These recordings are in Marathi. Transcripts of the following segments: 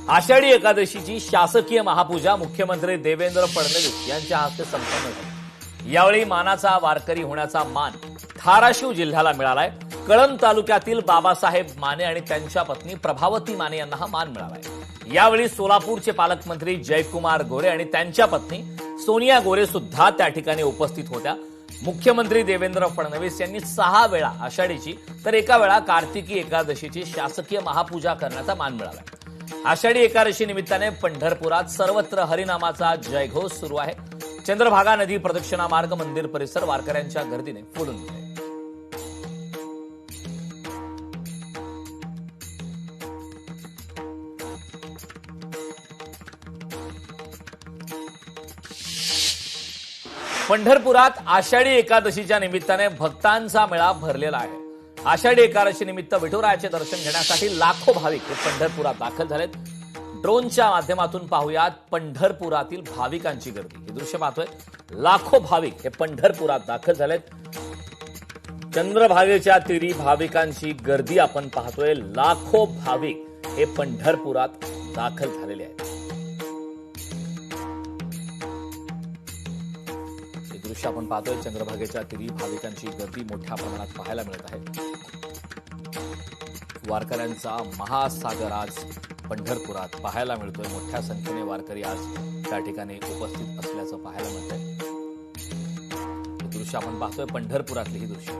आषाढी एकादशीची शासकीय महापूजा मुख्यमंत्री देवेंद्र फडणवीस यांच्या हस्ते संपन्न झाली। यावेळी मानाचा वारकरी होण्याचा मान धाराशिव जिल्ह्याला मिळालाय। कळंब तालुक्यातील बाबासाहेब माने आणि त्यांच्या पत्नी प्रभावती माने यांना हा मान मिळालाय। यावेळी सोलापूरचे पालकमंत्री जयकुमार गोरे आणि त्यांच्या पत्नी सोनिया गोरे सुद्धा त्या ठिकाणी उपस्थित होत्या। मुख्यमंत्री देवेंद्र फडणवीस यांनी 6 वेळा आषाढीची तर एका वेळा कार्तिकी एकादशीची शासकीय महापूजा करण्याचा मान मिळालाय। आषाढी एकादशी निमित्ताने पंढरपुरात सर्वत्र हरिनामाचा जयघोष सुरू आहे। चंद्रभागा नदी प्रदक्षिणा मार्ग मंदिर परिसर वारकऱ्यांच्या गर्दीने फुलून गेले। पंढरपुरात आषाढी एकादशीच्या निमित्ताने भक्तांचा मेळा भरलेला आहे। आषाढी एकादशी निमित्त विठुरायाचे दर्शन घेण्यासाठी लाखो भाविक हे पंढरपुरात दाखल झालेत। ड्रोनच्या माध्यमातून पाहूयात पंढरपुरातील भाविकांची गर्दी। हे दृश्य पाहतोय, लाखो भाविक हे पंढरपुरात दाखल झालेत। चंद्रभागेच्या तीरी भाविकांची गर्दी आपण पाहतोय। लाखो भाविक हे पंढरपुरात दाखल झालेले आहेत। हे दृश्य आपण पाहतोय, चंद्रभागेच्या तीरी भाविकांची गर्दी मोठ्या प्रमाणात पाहायला मिळत आहे। वारकऱ्यांचा महासागर आज पंढरपुरात पाहायला मिळतोय। मोठ्या संख्येने वारकरी आज त्या ठिकाणी उपस्थित असल्याचं पाहायला मिळतंय। हे दृश्य आपण पाहतोय, पंढरपुरातली ही दृश्य।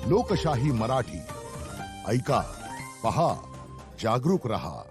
लोकशाही मराठी ऐका, पहा, जागरूक रहा।